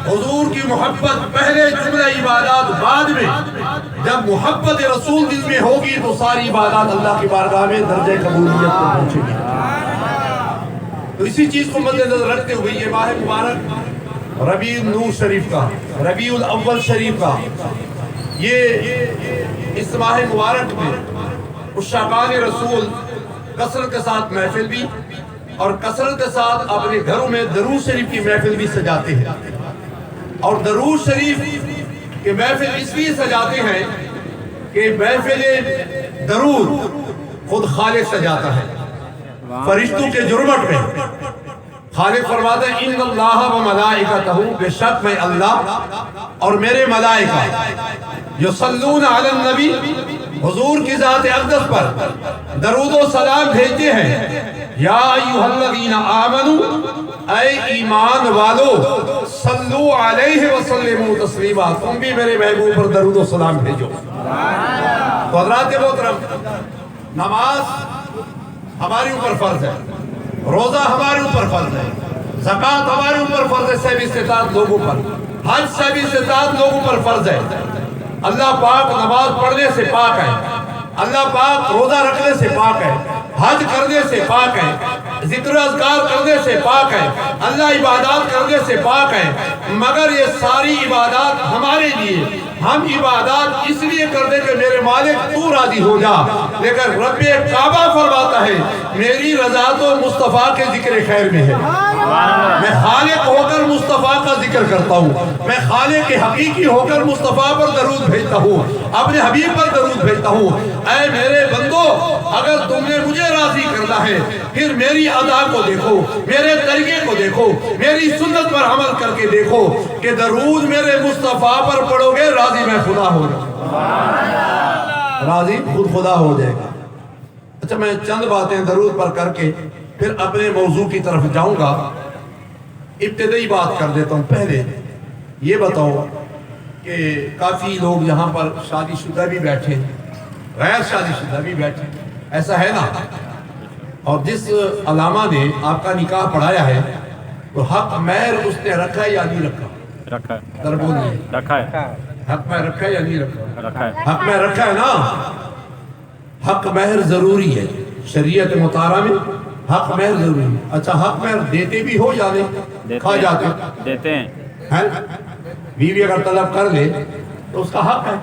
حضور کی محبت پہلے، جملہ عبادات بعد میں۔ جب محبت رسول دل میں ہوگی تو ساری عبادات اللہ کی بارگاہ میں درجہ قبولیت کو پہنچے گی۔ تو اسی چیز کو مد نظر رکھتے ہوئے یہ ماہ مبارک ربیع النور شریف کا، ربیع الاول شریف کا، یہ اس ماہ مبارک میں عشاقان رسول کثرت کے ساتھ محفل بھی اور کثرت کے ساتھ اپنے گھروں میں درود شریف کی محفل بھی سجاتے ہیں۔ اور درود شریف کی محفل اس لیے سجاتے ہیں کہ محفل درود خود خالق سجاتا ہے۔ فرشتوں کے جرمٹ میں خالق فرماتا ہے ان اللہ و ملائکتہ، بے شک میں اللہ اور میرے ملائکہ یصلون علی النبی، حضور کی ذات اقدس پر درود و سلام بھیجتے ہیں۔ یا ایھا الذین آمنوا، اے ایمان والو، صلو علیہ وسلموا تسلیما، تم بھی میرے محبوب پر درود و سلام بھیجو۔ تو حضرات محترم، نماز ہمارے اوپر فرض ہے، روزہ ہمارے اوپر فرض ہے، زکوٰۃ ہمارے اوپر فرض ہے، سب استطاعت لوگوں پر، حج سب استطاعت لوگوں پر فرض ہے۔ اللہ پاک نماز پڑھنے سے پاک ہے، اللہ پاک روزہ رکھنے سے پاک ہے، حج کرنے سے پاک ہے، ذکر و اذکار کرنے سے پاک ہے، اللہ عبادات کرنے سے پاک ہے۔ مگر یہ ساری عبادات ہمارے لیے، ہم عبادات اس لیے کرتے کہ میرے مالک تو راضی ہو جا، لیکن رب کعبہ فرماتا ہے میری رضا تو مصطفیٰ کے ذکر خیر میں ہے۔ میں خالق ہو کر مصطفیٰ کا ذکر کرتا ہوں، میں خالق حقیقی ہو کر مصطفیٰ پر درود بھیجتا ہوں، اپنے حبیب پر درود بھیجتا ہوں۔ اے میرے بندو، اگر تم نے مجھے راضی کرنا ہے پھر میری ادا کو دیکھو، میرے طریقے کو دیکھو، میری سنت پر عمل کر کے دیکھو کہ درود میرے مصطفیٰ پر پڑھو گے، راضی میں خدا ہو جائے گا، راضی خود خدا ہو جائے گا۔ اچھا، میں چند باتیں درود پر کر کے پھر اپنے موضوع کی طرف جاؤں گا۔ ابتدائی بات کر دیتا ہوں۔ پہلے یہ بتاؤ کہ کافی لوگ یہاں پر شادی شدہ بھی بیٹھے، غیر شادی شدہ بھی بیٹھے، ایسا ہے نا؟ اور جس علامہ نے آپ کا نکاح پڑھایا ہے تو حق مہر اس نے رکھا ہے یا نہیں رکھا؟ رکھا ہے، در بولیے، رکھا ہے، حق مہر رکھا ہے یا نہیں رکھا؟ رکھا ہے۔ حق مہر رکھا ہے نا؟ حق مہر ضروری ہے شریعت مطالعہ میں، حق مہر ضروری ہے۔ اچھا، حق مہر دیتے بھی ہو یا نہیں؟ کھا جاتے دیتے ہیں۔ بیوی اگر طلب کر لے تو اس کا حق ہے،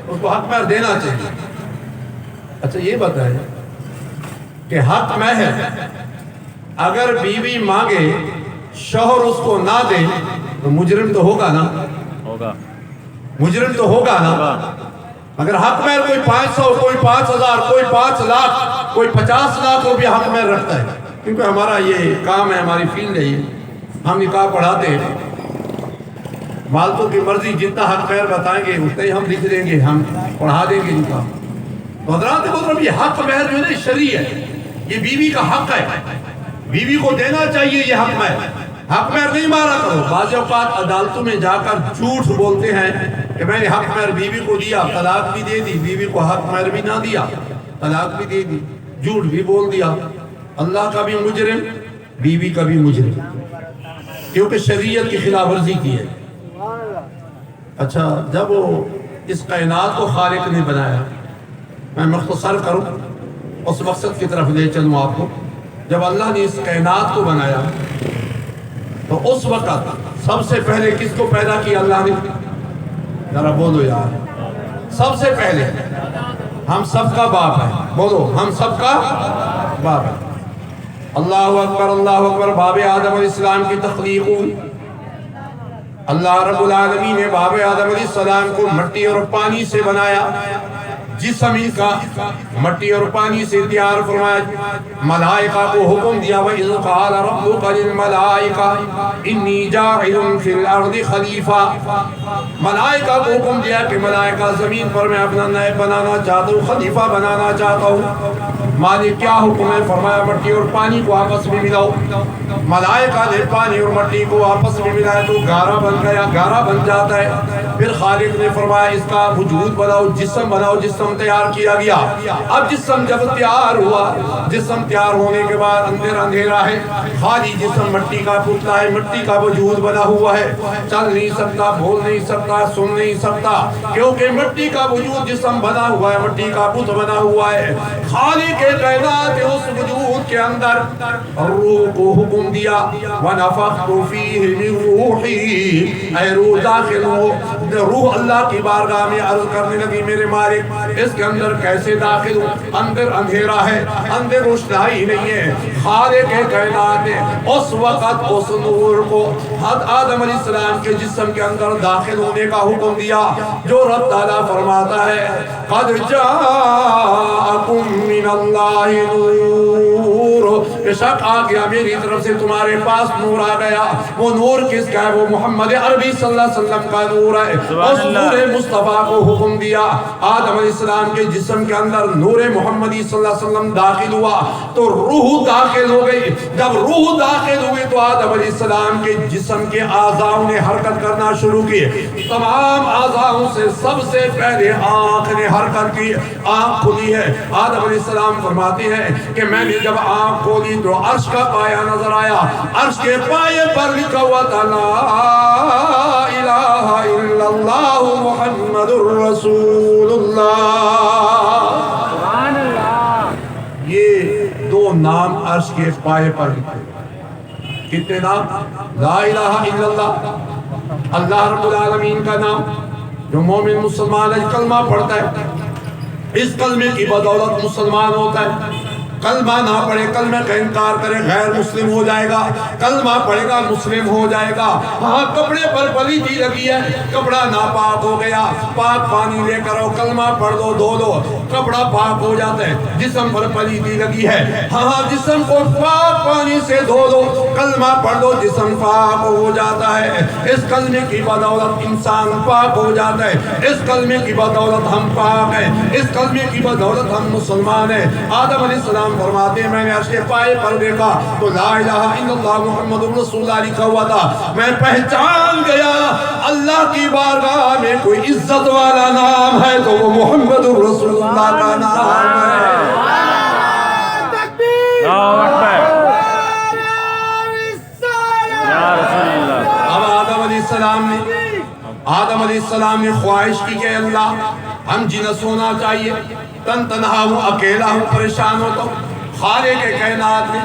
اس کو حق مہر دینا چاہیے۔ اچھا، یہ بتائیں کہ حق مہر اگر بیوی مانگے شوہر اس کو نہ دے تو مجرم تو ہوگا نا؟ ہوگا، مجرم تو ہوگا نا؟ اگر حق مہر کوئی 500، کوئی 5000، کوئی 5 لاکھ، کوئی 50 لاکھ روپیہ حق مہر رکھتا ہے، کیونکہ ہمارا یہ کام ہے، ہماری فیلڈ ہے، یہ ہم نکاح پڑھاتے ہیں، مالکوں کی مرضی جتنا حق مہر بتائیں گے اتنا ہی ہم لکھ دیں گے، ہم پڑھا دیں گے نکاح۔ تو حضرات محترم، یہ حق مہر جو ہے شرعی ہے، یہ بیوی کا حق ہے، بیوی کو دینا چاہیے یہ حق مہر۔ حق مہر نہیں مارا کرو۔ بعض اوقات عدالتوں میں جا کر جھوٹ بولتے ہیں کہ میں نے حق مہر بیوی کو دیا، طلاق بھی دے دی، بیوی کو حق مہر بھی نہ دیا، طلاق بھی دے دی، جھوٹ بھی بول دیا۔ اللہ کا بھی مجرم، بیوی کا بھی مجرم، کیونکہ شریعت کی خلاف ورزی کی ہے۔ اچھا، جب وہ اس کائنات کو خالق نے بنایا، میں مختصر کروں، اس مقصد کی طرف لے چلوں آپ کو۔ جب اللہ نے اس کائنات کو بنایا تو اس وقت سب سے پہلے کس کو پیدا کیا اللہ نے؟ ذرا بولو یار، سب سے پہلے ہم سب کا باپ ہے، بولو ہم سب کا باپ ہے۔ اللہ اکبر، اللہ اکبر۔ باب آدم علیہ السلام کی تخلیق ہوئی، اللہ رب العالمین نے باب آدم علیہ السلام کو مٹی اور پانی سے بنایا، جسم ان کا مٹی اور پانی سے تیار فرمایا۔ ملائکہ کو حکم دیا، وَإِذْ قَالَ رَبُّكَ لِلْمَلَائِكَةِ إِنِّي جَاعِلٌ فِي الْأَرْضِ خَلِيفَةً۔ ملائکہ کو حکم دیا کہ ملائکہ زمین پر میں اپنا نائب بنانا چاہتا ہوں، خلیفہ بنانا چاہتا ہوں۔ مالک کیا حکم ہے؟ فرمایا مٹی اور پانی کو آپس میں ملاؤ۔ ملائکہ نے پانی اور مٹی کو آپس میں ملایا تو گارا بن گیا، گارا بن جاتا ہے۔ پھر خالق نے فرمایا اس کا وجود بناؤ، جسم بناؤ، جسم جسم تیار کیا گیا. اب جسم جب تیار ہوا, جسم تیار ہونے کے بعد اندر اندھیرا ہے, خالی جسم مٹی کا پتلا ہے, مٹی کا وجود بنا ہوا ہے, چل نہیں سکتا, بول نہیں سکتا, سن نہیں سکتا, کیونکہ مٹی کا وجود جسم بنا ہوا ہے, مٹی کا بت بنا ہوا ہے. خالق کائنات اس وجود کے اندر روح کو حکم دیا, وَنَفَخْتُ فِيهِ مِن رُوحِي, اے روح داخل ہو. روح اللہ کی بارگاہ میں عرض کرنے لگی, میرے مالک اس کے اندر کیسے داخل ہو, اندر اندھیرا ہے, اندر روشنائی نہیں ہے. خالق کائنات نے اس وقت اس نور کو حضرت آدم علیہ السلام کے جسم کے اندر داخل ہونے کا حکم دیا, جو رب تعالیٰ فرماتا ہے قَدْ جَاءَكُم مِّنَ اللَّهِ نُورٌ, بے شک آ گیا میری طرف سے تمہارے پاس نور آ گیا. وہ نور کس کا ہے؟ وہ محمد عربی صلی اللہ علیہ وسلم کا نور ہے. اس نور مصطفیٰ کو حکم دیا, آدم علیہ السلام کے جسم کے اندر نور محمدی صلی اللہ علیہ وسلم داخل ہوا تو روح داخل ہو گئی. جب روح داخل ہوئی تو آدم علیہ السلام کے جسم کے اعضاء نے حرکت کرنا شروع کی. تمام اعضاء سے سب سے پہلے آنکھ نے حرکت کی, آنکھ کھلی ہے. آدم علیہ السلام فرماتے ہیں کہ میں نے جب آنکھ کھولی تو عرش کا پایا نظر آیا. عرش کے پائے پر لکھا ہوا تھا لا الہ الا اللہ محمد الرسول اللہ. سبحان اللہ. یہ دو نام عرش کے پائے پر لکھے. کتنے نام؟ لا الہ الا اللہ, اللہ رب العالمین کا نام. جو مومن مسلمان ہے کلمہ پڑھتا ہے, اس کلمے کی بدولت مسلمان ہوتا ہے. کلمہ نہ پڑھے, کلمہ کا انکار کرے, غیر مسلم ہو جائے گا. کلمہ پڑھے گا مسلم ہو جائے گا. ہاں کپڑے پر پلیتی لگی ہے, کپڑا ناپاک ہو گیا, پاک پانی لے کر آؤ, کلمہ پڑھ دو, دھو دو, کپڑا پاک ہو جاتا ہے. جسم پر پلیتی لگی ہے, ہاں جسم کو پاک پانی سے دھو دو, کلمہ پڑھ دو, جسم پاک ہو جاتا ہے. اس کلمے کی بدولت انسان پاک ہو جاتا ہے. اس کلمے کی بدولت ہم پاک ہیں, اس کلمے کی بدولت ہم مسلمان ہیں. آدم علیہ السلام فرماتے ہیں میں نے عرش کے پائے پر دیکھا تو لا الہ الا اللہ محمد رسول اللہ لکھا ہوا تھا. میں پہچان گیا اللہ کی بارگاہ میں کوئی عزت والا نام ہے تو وہ محمد رسول اللہ کا نام ہے. اللہ اکبر. یا رسول اللہ. اب آدم علیہ السلام نے خواہش کی کہ اللہ ہم جنس ہونا چاہیے, تن تنہا ہوں, اکیلا ہوں, پریشان ہو. تو خالق کائنات نے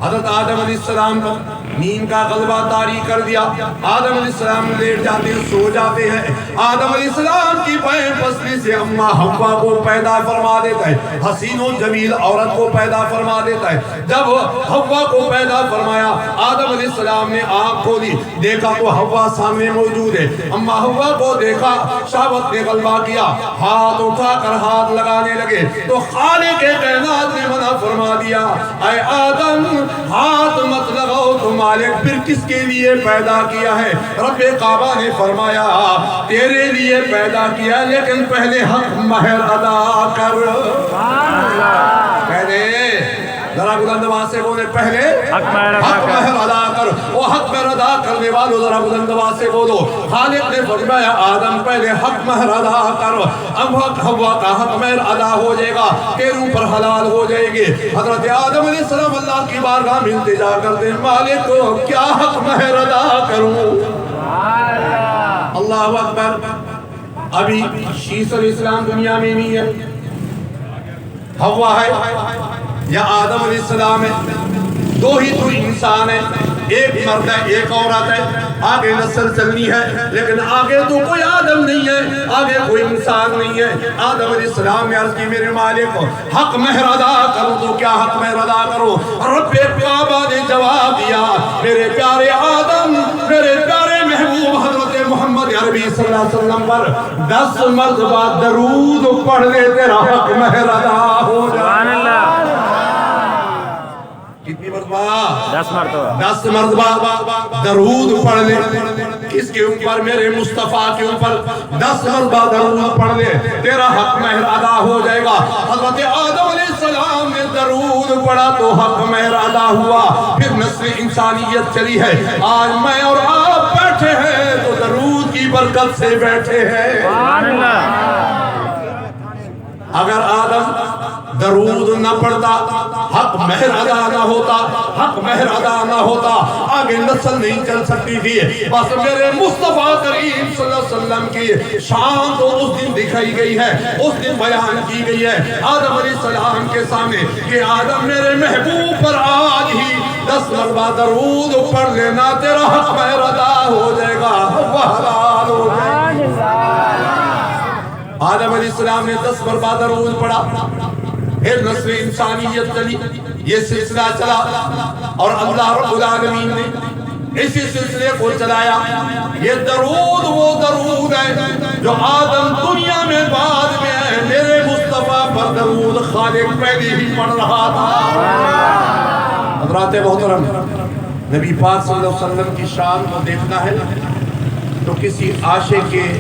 حضرت آدم علیہ السلام کو نیند کا غلبہ طاری کر دیا. آدم علیہ السلام لیٹ جاتے ہیں, سو جاتے ہیں. آدم علیہ السلام کی بائیں پسلی سے اماں حوا کو پیدا فرما دیتا ہے, حسین و جمیل عورت کو پیدا فرما دیتا ہے. جب حوا کو پیدا فرمایا آدم علیہ السلام نے آنکھ کھولی, دیکھا تو حوا سامنے موجود ہے. اماں حوا کو دیکھا, شہوت نے غلبہ کیا, ہاتھ اٹھا کر ہاتھ لگانے لگے تو خالق کائنات نے منع فرما دیا, اے آدم ہاتھ مت لگاؤ, تو مالک پھر کس کے لیے پیدا کیا ہے؟ رب کعبہ نے فرمایا تیرے لیے پیدا کیا, لیکن پہلے حق مہر ادا کر. پہلے ذرا بلند آواز سے بولے, پہلے حق مہر ادا کر. وہ حق مہر ادا کرنے والوں ذرا بلند آواز سے بولو. خالق نے فرمایا آدم پہلے حق مہر ادا کر, اب حوا کا حق مہر ادا ہو جائے گا, تیروں پر حلال ہو جائے گے. حضرت آدم علیہ السلام اللہ کی بارگاہ میں التجا کرتے, مالک کو کیا حق مہر ادا کروں؟ اللہ اکبر. ابھی شیس علیہ السلام دنیا میں نہیں ہے, حوا ہے یا آدم علیہ السلام ہے, دو ہی تو انسان ہے, ایک مرد ہے ایک عورت ہے. آگے نسل چلنی ہے لیکن آگے تو کوئی آدم نہیں ہے, آگے کوئی انسان نہیں ہے. آدم علیہ السلام نے عرض کی میرے مالک حق مہر ادا کروں تو کیا حق مہر ادا کروں؟ رب کعبہ نے جواب دیا, میرے پیارے آدم, میرے پیارے محبوب حضرت محمد عربی صلی اللہ علیہ وسلم پر 10 مرتبہ درود پڑھ لے, تیرا حق مہر ادا ہو جائے. کتنی مرتبہ؟ 10 مرتبہ. 10 مرتبہ درود پڑھ لے. کس کے اوپر؟ میرے مصطفیٰ کے اوپر 10 مرتبہ درود پڑھ لے, تیرا حق مہر ادا ہو جائے گا. حضرت آدم علیہ السلام نے درود پڑھا تو حق مہر ادا ہوا. پھر نسل انسانیت چلی ہے. آج میں اور آپ بیٹھے ہیں تو درود کی برکت سے بیٹھے ہیں. اگر آدم درود نہ پڑھتا، حق مہر ادا نہ ہوتا، حق مہر ادا نہ ہوتا، آگے نسل نہیں چل سکتی تھی۔ بس میرے مصطفیٰ کریم صلی اللہ علیہ وسلم کی شان تو اس دن دکھائی گئی ہے، اس دن بیان کی گئی ہے آدم علیہ السلام کے سامنے کہ آدم میرے محبوب پر آج ہی 10 مرتبہ درود پڑھ لینا، تیرا حق مہر ادا ہو جائے گا، وہ حلال ہو جائے گا۔ آدم علیہ السلام نے 10 مرتبہ درود پڑھا، پھر نسل انسانیت چلی، یہ سلسلہ چلا، اور اللہ رب العالمین نے اسی سلسلے کو چلایا۔ یہ درود وہ درود ہے جو آدم دنیا میں بعد میں ہے، میرے مصطفیٰ پر درود خالق پہلے ہی پڑھ رہا تھا۔ حضرات محترم، نبی پاک صلی اللہ علیہ وسلم کی شان کو دیکھنا ہے تو کسی عاشق کے